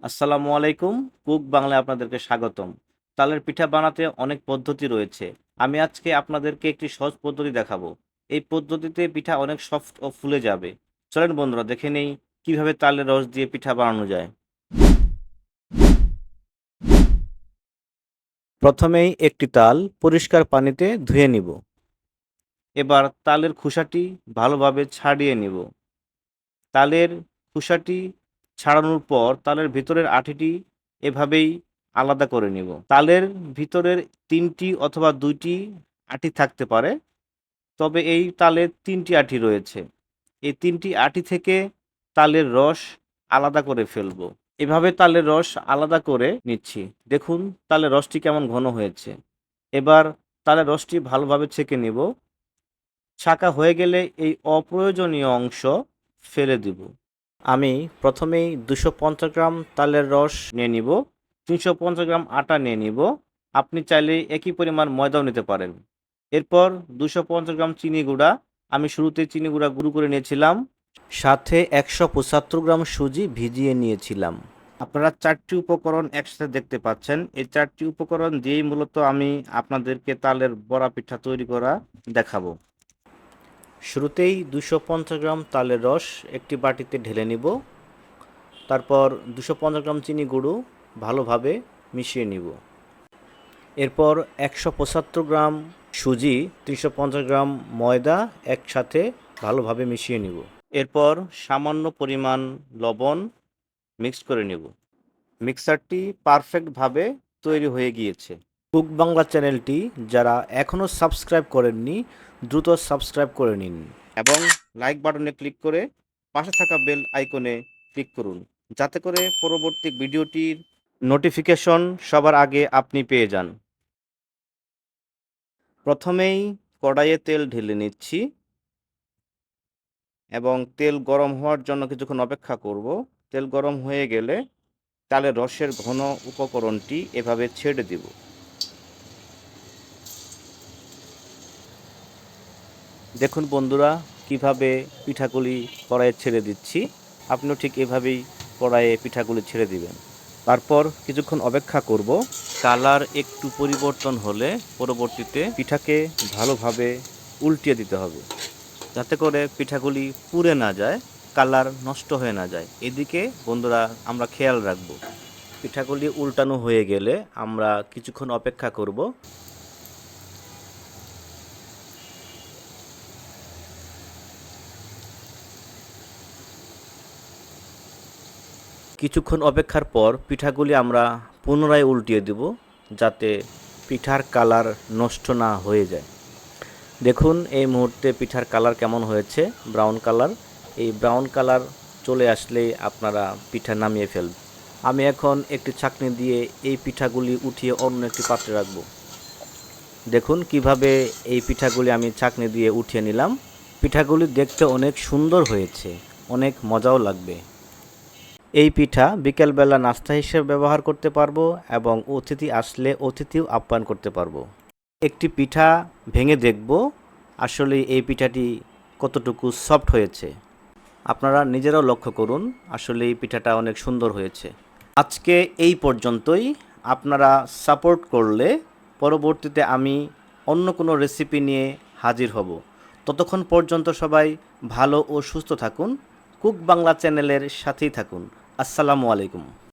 আসসালামু আলাইকুম। কুক বাংলায় আপনাদেরকে স্বাগতম। তালের পিঠা বানাতে অনেক পদ্ধতি রয়েছে। আমি আজকে আপনাদেরকে একটি সহজ পদ্ধতি দেখাবো। এই পদ্ধতিতে পিঠা অনেক সফট ও ফুলে যাবে। চলেন বন্ধুরা দেখে নেই কিভাবে তালের রস দিয়ে পিঠা বানানো যায়। প্রথমেই একটি তাল পরিষ্কার পানিতে ধুয়ে নিব। এবার তালের খোসাটি ভালোভাবে ছাড়িয়ে নিব। তালের খোসাটি ছাড়ানোর পর তালের ভিতরের আঠিটি এভাবেই আলাদা করে নিব। তালের ভিতরের ৩টি অথবা ২টি আঁটি থাকতে পারে। তবে এই তালে ৩টি আঁটি রয়েছে। এই ৩টি আঁটি থেকে তালের রস আলাদা করে ফেলবো। এভাবে তালের রস আলাদা করে নিচ্ছি। দেখুন তালের রসটি কেমন ঘন হয়েছে। এবার তালের রসটি ভালোভাবে ছেঁকে নিব। ছাঁকা হয়ে গেলে এই অপ্রয়োজনীয় অংশ ফেলে দিব। আমি প্রথমেই ২৫০ গ্রাম তালের রস নিয়ে নিব, ৩৫০ গ্রাম আটা নিয়ে নিব। আপনি চাইলে একই পরিমাণ ময়দাও নিতে পারেন। এরপর ২৫০ গ্রাম চিনি গুঁড়া, আমি শুরুতেই চিনি গুঁড়া গুঁড়ো করে নিয়েছিলাম। সাথে ১৭৫ গ্রাম সুজি ভিজিয়ে নিয়েছিলাম। আপনারা ৪টি উপকরণ একসাথে দেখতে পাচ্ছেন। এই ৪টি উপকরণ দিয়েই মূলত আমি আপনাদেরকে তালের বড়া পিঠা তৈরি করা দেখাবো। শুরুতেই ২৫০ গ্রাম তালের রস একটি বাটিতে ঢেলে নিব। তারপর ২৫০ গ্রাম চিনি গুঁড়ো ভালোভাবে মিশিয়ে নিব। এরপর ১৭৫ গ্রাম সুজি, ৩৫০ গ্রাম ময়দা একসাথে ভালোভাবে মিশিয়ে নিব। এরপর সামান্য পরিমাণ লবণ মিক্স করে নেব। মিক্সারটি পারফেক্টভাবে তৈরি হয়ে গিয়েছে। কুক বাংলা চ্যানেলটি যারা এখনও সাবস্ক্রাইব করেননি দ্রুত সাবস্ক্রাইব করে নিন এবং লাইক বাটনে ক্লিক করে পাশে থাকা বেল আইকনে ক্লিক করুন, যাতে করে পরবর্তী ভিডিওটির নোটিফিকেশন সবার আগে আপনি পেয়ে যান। প্রথমেই কড়াইয়ে তেল ঢেলে নিচ্ছি এবং তেল গরম হওয়ার জন্য কিছুক্ষণ অপেক্ষা করব। তেল গরম হয়ে গেলে তালের রসের ঘন উপকরণটি এভাবে ছেড়ে দিব। দেখুন বন্ধুরা কিভাবে পিঠাগুলি কড়াইয়ে ছেড়ে দিচ্ছি। আপনিও ঠিক এভাবেই কড়াইয়ে পিঠাগুলি ছেড়ে দিবেন। তারপর কিছুক্ষণ অপেক্ষা করব। কালার একটু পরিবর্তন হলে পরবর্তীতে পিঠাকে ভালোভাবে উল্টিয়ে দিতে হবে, যাতে করে পিঠাগুলি পুড়ে না যায়, কালার নষ্ট হয়ে না যায়। এদিকে বন্ধুরা আমরা খেয়াল রাখব। পিঠাগুলি উল্টানো হয়ে গেলে আমরা কিছুক্ষণ অপেক্ষা করব। কিছুক্ষণ অপেক্ষার পর পিঠাগুলি আমরা পুনরায় উল্টিয়ে দেব, যাতে পিঠার কালার নষ্ট না হয়ে যায়। দেখুন এই মুহূর্তে পিঠার কালার কেমন হয়েছে, ব্রাউন কালার। এই ব্রাউন কালার চলে আসলেই আপনারা পিঠা নামিয়ে ফেলবেন। আমি এখন একটি ছাঁকনি দিয়ে এই পিঠাগুলি উঠিয়ে অন্য একটি পাত্রে রাখব। দেখুন কিভাবে এই পিঠাগুলি আমি ছাঁকনি দিয়ে উঠিয়ে নিলাম। পিঠাগুলি দেখতে অনেক সুন্দর হয়েছে, অনেক মজাও লাগবে। এই পিঠা বিকেলবেলা নাস্তা হিসেবে ব্যবহার করতে পারবো এবং অতিথি আসলে অতিথিও আপ্যায়ন করতে পারবো। একটি পিঠা ভেঙে দেখব আসলে এই পিঠাটি কতটুকু সফট হয়েছে। আপনারা নিজেরাও লক্ষ্য করুন, আসলে এই পিঠাটা অনেক সুন্দর হয়েছে। আজকে এই পর্যন্তই। আপনারা সাপোর্ট করলে পরবর্তীতে আমি অন্য কোনো রেসিপি নিয়ে হাজির হব। ততক্ষণ পর্যন্ত সবাই ভালো ও সুস্থ থাকুন। কুক বাংলা চ্যানেলের সাথেই থাকুন। আসসালামু আলাইকুম।